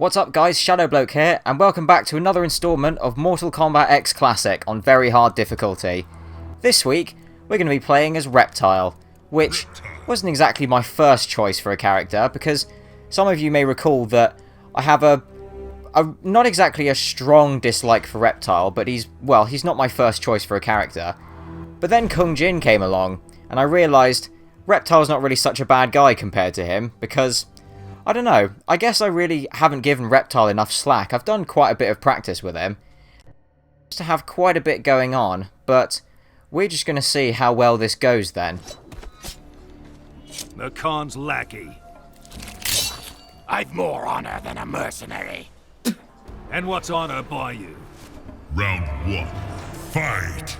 What's up guys, shadowbloke here, and welcome back to another installment of Mortal Kombat X Classic on very hard difficulty. This week, we're going to be playing as Reptile, which wasn't exactly my first choice for a character, because some of you may recall that I have a not exactly a strong dislike for Reptile, but he's not my first choice for a character. But then Kung Jin came along, and I realised Reptile's not really such a bad guy compared to him, because I don't know, I guess I really haven't given Reptile enough slack. I've done quite a bit of practice with him. Just to have quite a bit going on, but we're just going to see how well this goes then. The Khan's lackey. I've more honor than a mercenary. And what's honor by you? Round 1. Fight!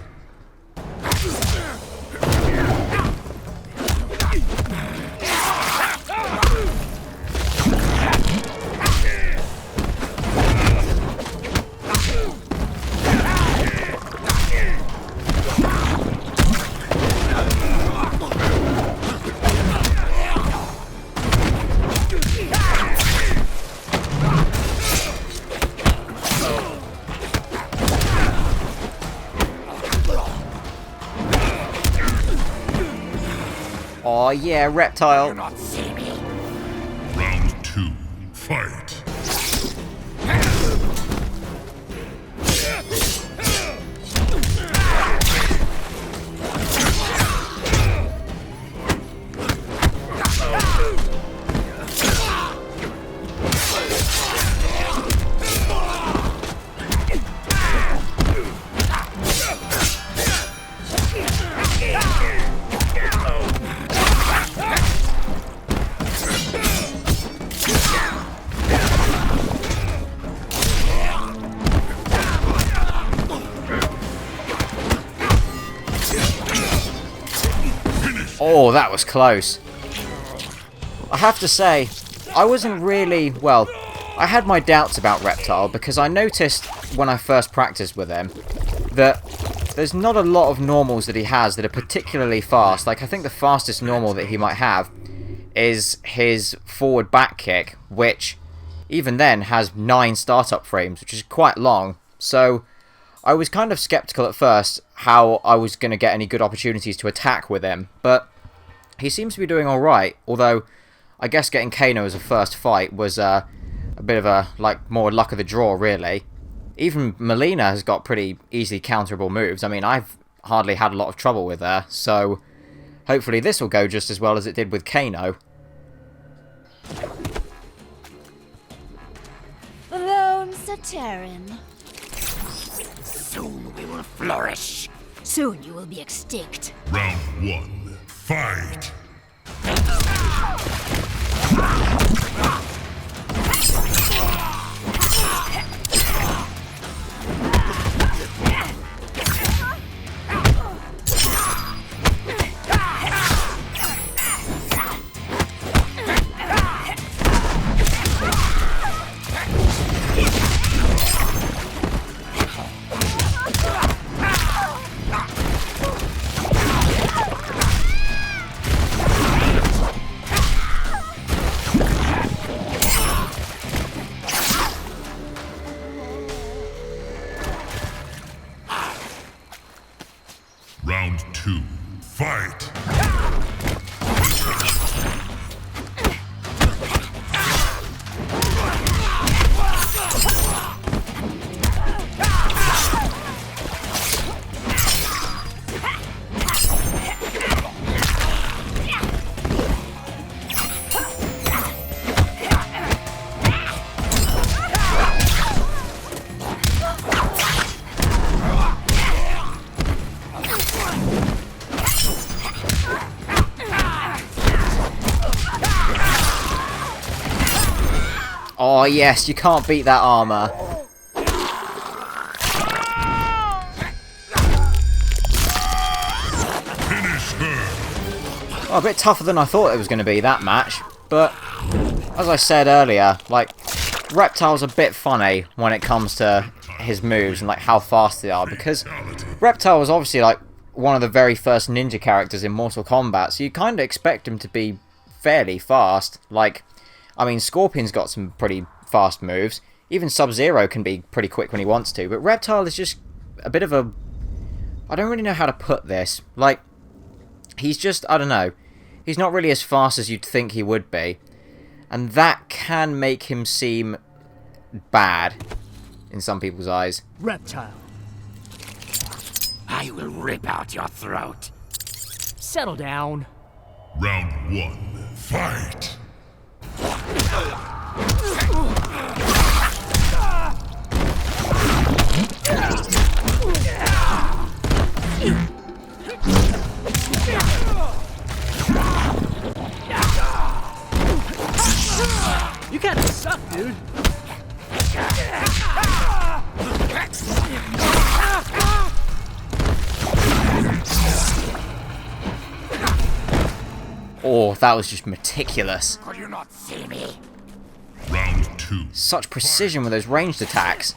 Oh yeah, Reptile. Do not see me. Round 2. Fight! Oh, that was close. I have to say, I wasn't really, well, I had my doubts about Reptile because I noticed when I first practiced with him that there's not a lot of normals that he has that are particularly fast. Like, I think the fastest normal that he might have is his forward back kick, which even then has 9 startup frames, which is quite long. So I was kind of skeptical at first how I was going to get any good opportunities to attack with him, but he seems to be doing alright, although I guess getting Kano as a first fight was a bit of a, more luck of the draw, really. Even Melina has got pretty easily counterable moves. I mean, I've hardly had a lot of trouble with her, so hopefully this will go just as well as it did with Kano. Lone Saterin. Soon we will flourish. Soon you will be extinct. Round 1. Fight! Round 2. Fight! Oh yes, you can't beat that armor. Finish her! Oh, a bit tougher than I thought it was going to be, that match. But, as I said earlier, Reptile's a bit funny when it comes to his moves and, how fast they are. Because Reptile was obviously, one of the very first ninja characters in Mortal Kombat, so you kind of expect him to be fairly fast. I mean, Scorpion's got some pretty fast moves. Even Sub-Zero can be pretty quick when he wants to, but Reptile is just a bit of a... I don't really know how to put this. Like, he's just, I don't know. He's not really as fast as you'd think he would be. And that can make him seem bad in some people's eyes. Reptile. I will rip out your throat. Settle down. Round 1. Fight! You kinda suck, dude. Oh, that was just meticulous. Could you not see me? Round 2. Such precision with those ranged attacks.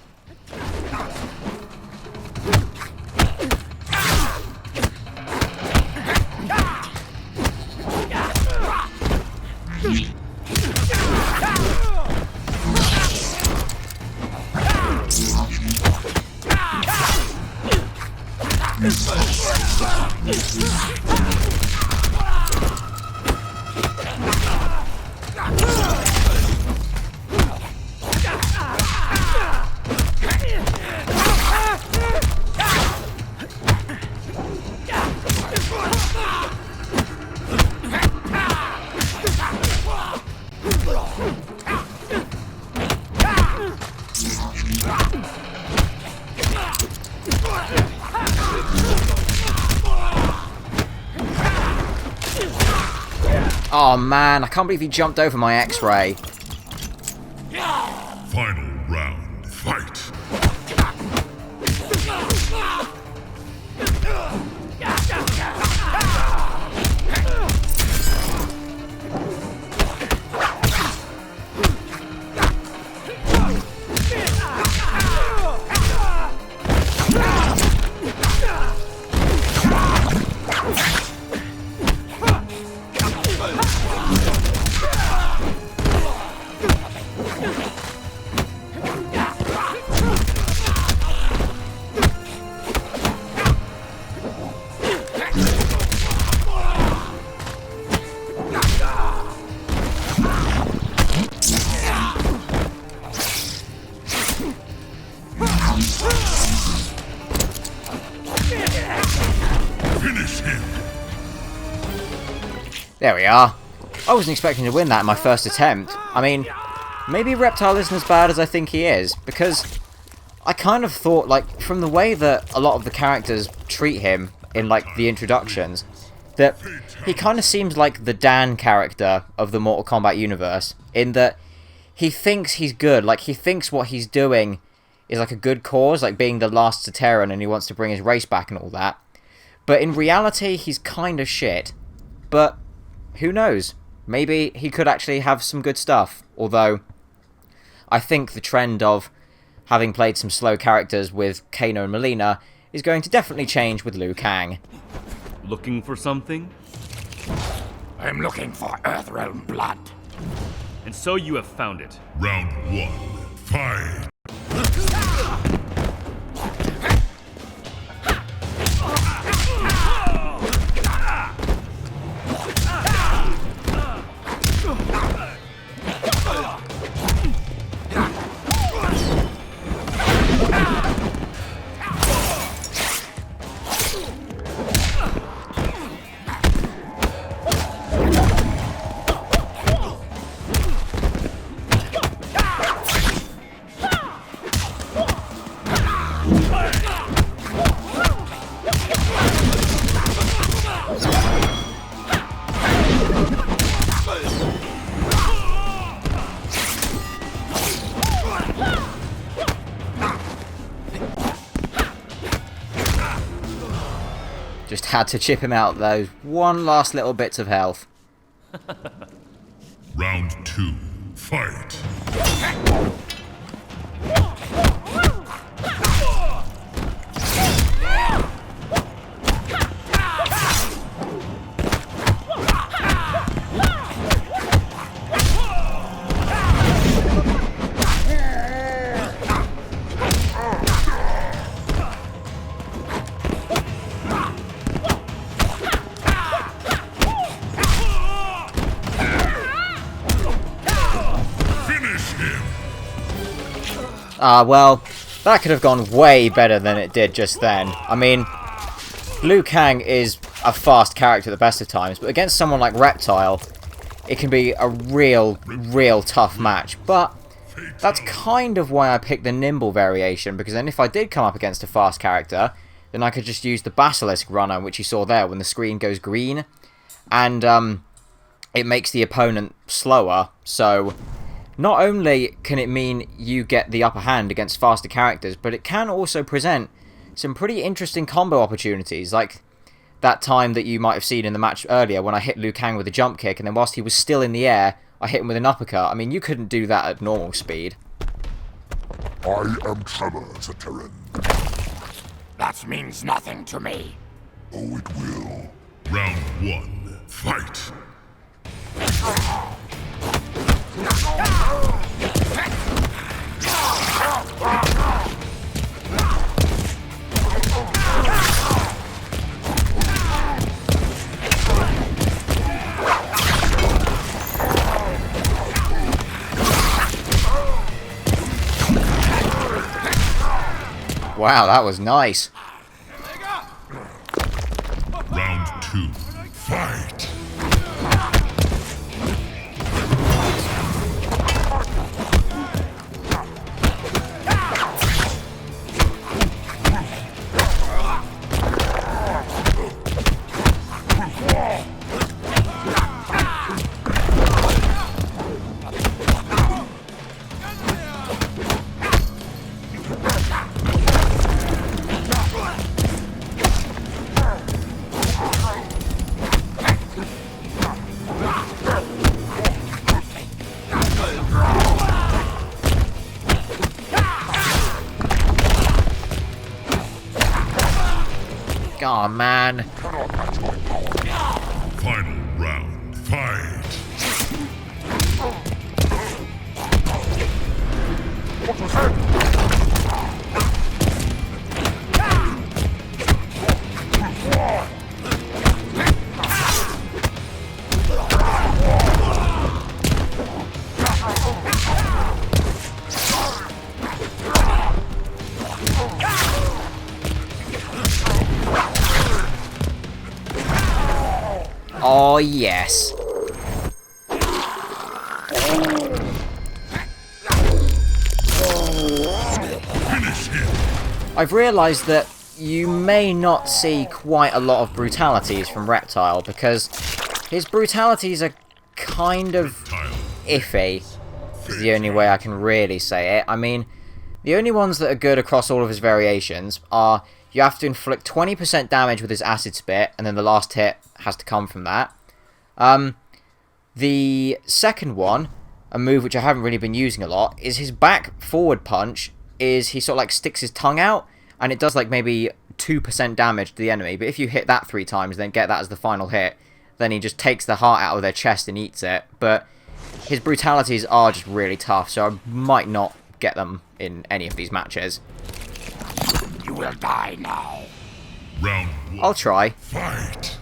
Oh man, I can't believe he jumped over my X-ray. Final round. Fight! Finish him! There we are. I wasn't expecting to win that in my first attempt. I mean, maybe Reptile isn't as bad as I think he is, because I kind of thought, like, from the way that a lot of the characters treat him in, like, the introductions, that he kind of seems like the Dan character of the Mortal Kombat universe, in that he thinks he's good, like, he thinks what he's doing is, like, a good cause, like being the last Sateran and he wants to bring his race back and all that. But in reality, he's kind of shit. But who knows? Maybe he could actually have some good stuff. Although, I think the trend of having played some slow characters with Kano and Mileena is going to definitely change with Liu Kang. Looking for something? I'm looking for Earthrealm blood. And so you have found it. Round 1. Fight! Just had to chip him out those one last little bits of health. Round 2. Fight! Well, that could have gone way better than it did just then. I mean, Liu Kang is a fast character at the best of times, but against someone like Reptile, it can be a real tough match. But that's kind of why I picked the nimble variation, because then if I did come up against a fast character, then I could just use the Basilisk runner, which you saw there when the screen goes green, and it makes the opponent slower. So not only can it mean you get the upper hand against faster characters, but it can also present some pretty interesting combo opportunities, like that time that you might have seen in the match earlier when I hit Liu Kang with a jump kick, and then whilst he was still in the air, I hit him with an uppercut. I mean, you couldn't do that at normal speed. I am Tremor, Saterin. That means nothing to me. Oh, it will. Round 1, fight! Wow, that was nice. Round 2, fight! Aw, man. Final round, fight! Oh, yes. I've realised that you may not see quite a lot of brutalities from Reptile, because his brutalities are kind of iffy, is the only way I can really say it. I mean, the only ones that are good across all of his variations are you have to inflict 20% damage with his Acid Spit, and then the last hit has to come from that. The second one, a move which I haven't really been using a lot, is his back forward punch. Is he sort of like sticks his tongue out, and it does like maybe 2% damage to the enemy, but if you hit that 3 times, then get that as the final hit, then he just takes the heart out of their chest and eats it. But his brutalities are just really tough, so I might not get them in any of these matches. You will die now. Round 1, I'll try. fight!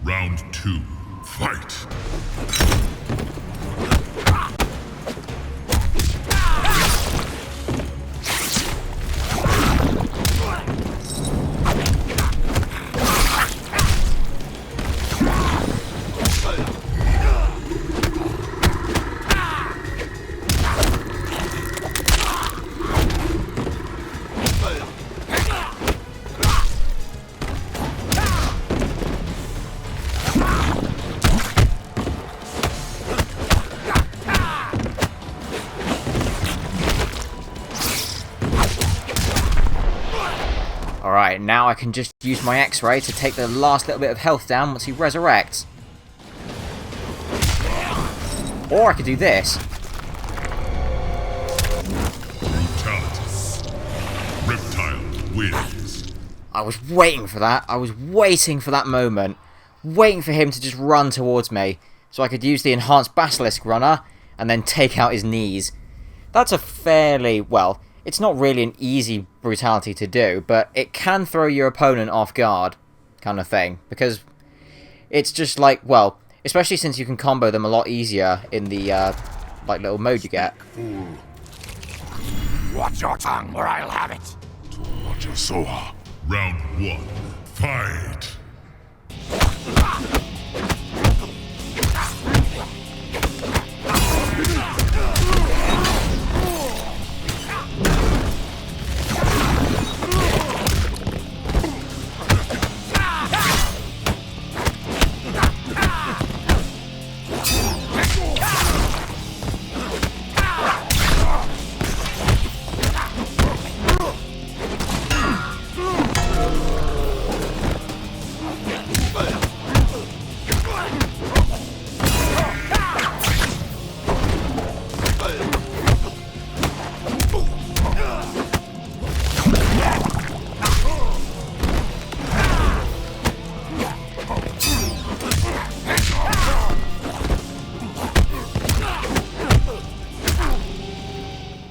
Round 2, fight! Alright, now I can just use my X-ray to take the last little bit of health down once he resurrects. Or I could do this. Brutality. Reptile wins. I was waiting for that. I was waiting for that moment. Waiting for him to just run towards me. So I could use the enhanced basilisk runner and then take out his knees. That's a fairly, well, it's not really an easy brutality to do, but it can throw your opponent off guard kind of thing. Because it's just like, well, especially since you can combo them a lot easier in the like little mode you get. Fool. Watch your tongue or I'll have it. Watch your soul. Round 1. Fight.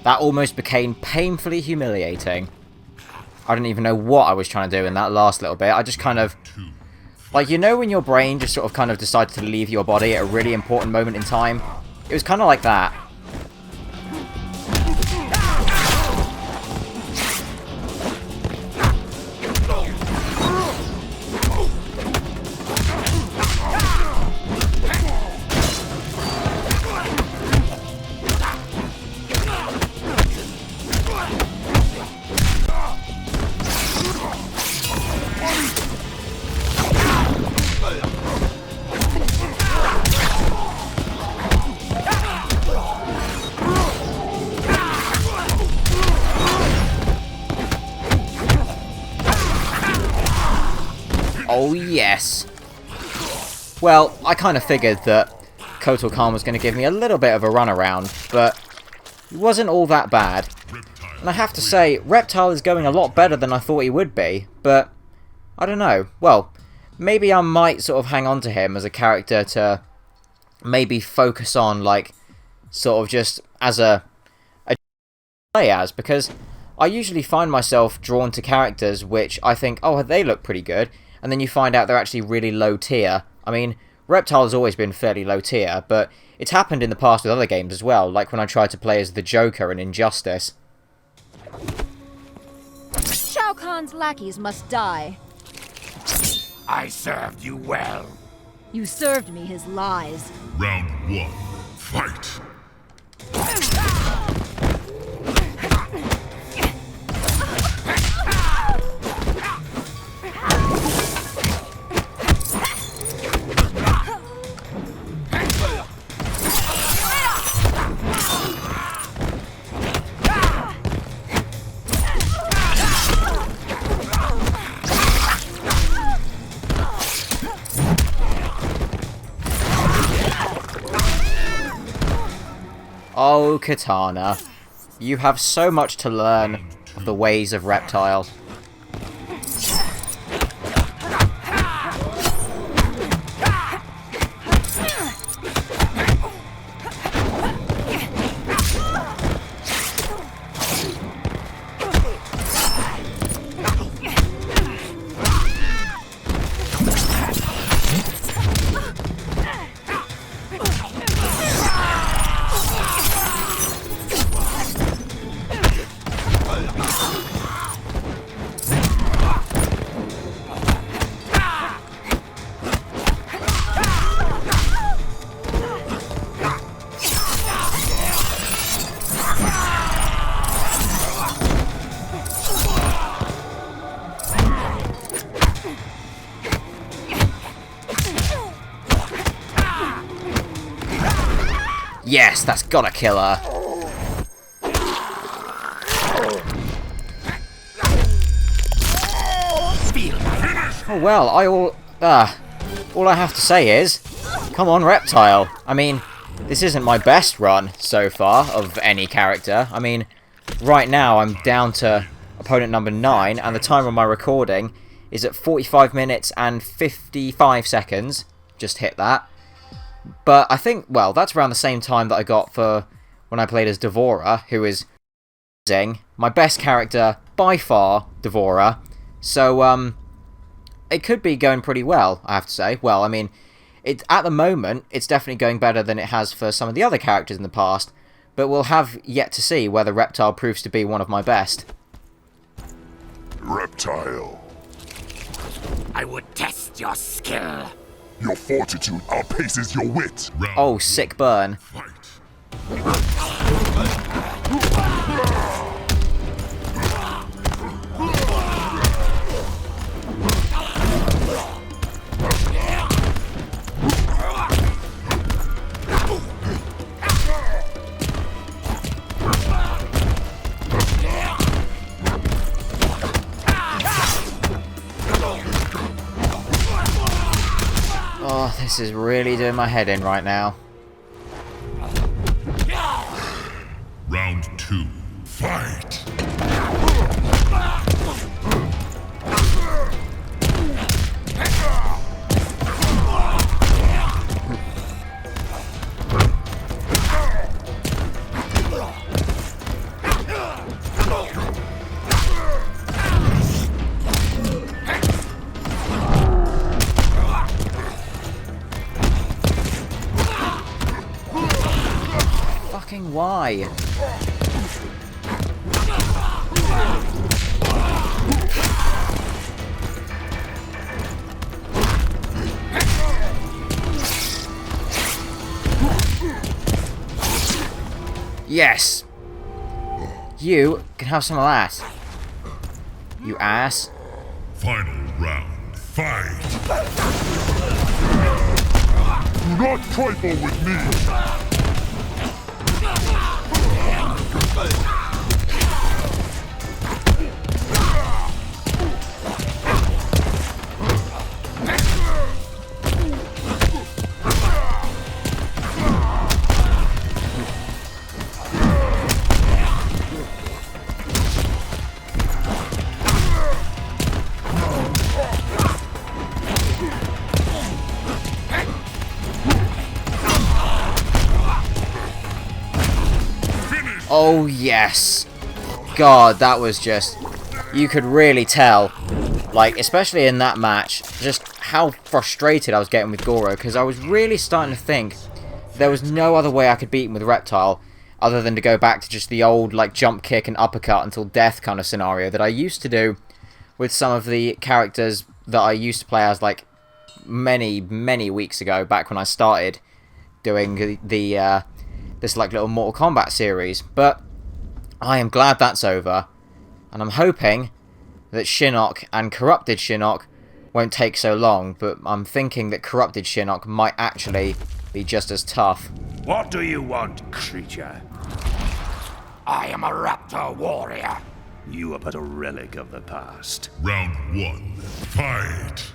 That almost became painfully humiliating. I don't even know what I was trying to do in that last little bit. I just kind of... like, you know when your brain just sort of kind of decides to leave your body at a really important moment in time? It was kind of like that. Oh yes! Well, I kind of figured that Kotal Khan was going to give me a little bit of a runaround, but it wasn't all that bad. And I have to say, Reptile is going a lot better than I thought he would be, but I don't know. Well, maybe I might sort of hang on to him as a character to maybe focus on, like, sort of just as a play as, because I usually find myself drawn to characters which I think, oh, they look pretty good, and then you find out they're actually really low tier. I mean, Reptile has always been fairly low tier, but it's happened in the past with other games as well, like when I tried to play as the Joker in Injustice. Shao Kahn's lackeys must die. I served you well. You served me his lies. Round 1. Fight. Oh, Katana. You have so much to learn of the ways of Reptile. Yes, that's gotta kill her. Oh well, all I have to say is, come on, Reptile. I mean, this isn't my best run so far of any character. I mean, right now I'm down to opponent number 9, and the time on my recording is at 45 minutes and 55 seconds. Just hit that. But I think, well, that's around the same time that I got for when I played as Devourer, who is my best character by far, Devourer. So, it could be going pretty well, I have to say. Well, I mean, at the moment, it's definitely going better than it has for some of the other characters in the past, but we'll have yet to see whether Reptile proves to be one of my best. Reptile. I would test your skill. Your fortitude outpaces your wit. Round Oh, sick burn. fight. Oh, this is really doing my head in right now. Round 2. Fight. Fucking why? Yes! You can have some of that. You ass. Final round. Fight. Do not trifle with me. Oh yes! God, that was just... You could really tell, like, especially in that match, just how frustrated I was getting with Goro, because I was really starting to think there was no other way I could beat him with Reptile other than to go back to just the old, like, jump kick and uppercut until death kind of scenario that I used to do with some of the characters that I used to play as, like, many, many weeks ago, back when I started doing this, like, little Mortal Kombat series. But I am glad that's over, and I'm hoping that Shinnok and Corrupted Shinnok won't take so long, but I'm thinking that Corrupted Shinnok might actually be just as tough. What do you want, creature? I am a raptor warrior. You are but a relic of the past. Round 1. Fight.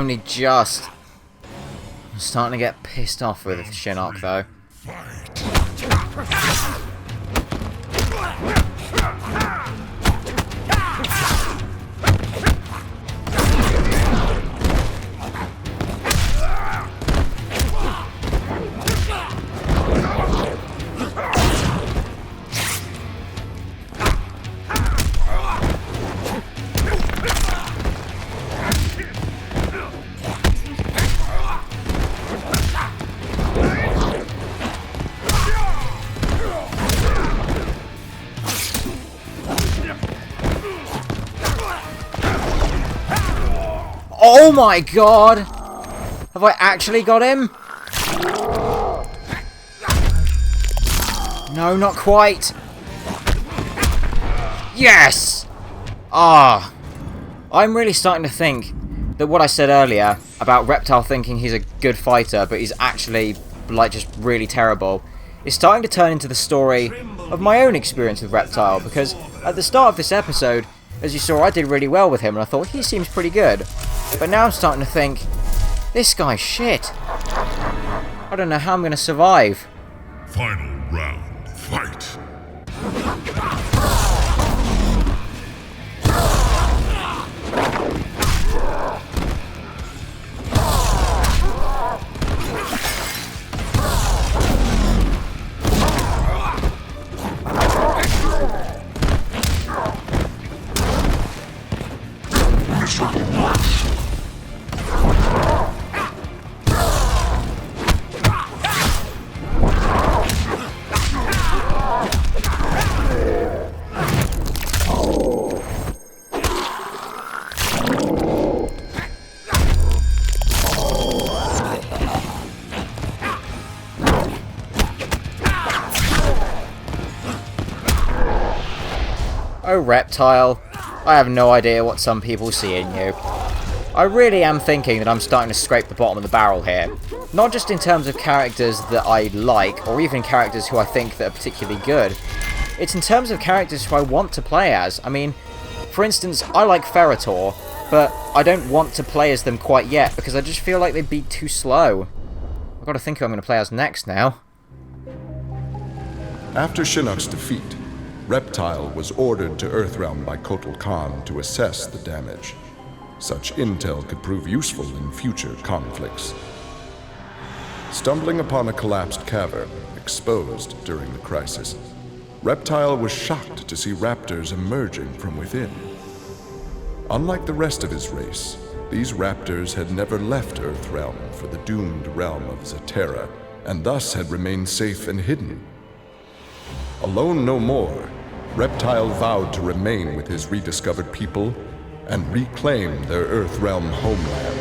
only just. I'm starting to get pissed off with Shinnok, though. Oh my god! Have I actually got him? No, not quite. Yes! Ah. I'm really starting to think that what I said earlier about Reptile thinking he's a good fighter, but he's actually, like, just really terrible, is starting to turn into the story of my own experience with Reptile, because at the start of this episode, as you saw, I did really well with him, and I thought, he seems pretty good. But now I'm starting to think, this guy's shit. I don't know how I'm going to survive. Final round, fight. Oh, Reptile, I have no idea what some people see in you. I really am thinking that I'm starting to scrape the bottom of the barrel here. Not just in terms of characters that I like, or even characters who I think that are particularly good. It's in terms of characters who I want to play as. I mean, for instance, I like Ferrator, but I don't want to play as them quite yet, because I just feel like they'd be too slow. I've got to think who I'm going to play as next now. After Shinnok's defeat, Reptile was ordered to Earthrealm by Kotal Khan to assess the damage. Such intel could prove useful in future conflicts. Stumbling upon a collapsed cavern, exposed during the crisis, Reptile was shocked to see raptors emerging from within. Unlike the rest of his race, these raptors had never left Earthrealm for the doomed realm of Zaterra, and thus had remained safe and hidden. Alone no more, Reptile vowed to remain with his rediscovered people and reclaim their Earthrealm homeland.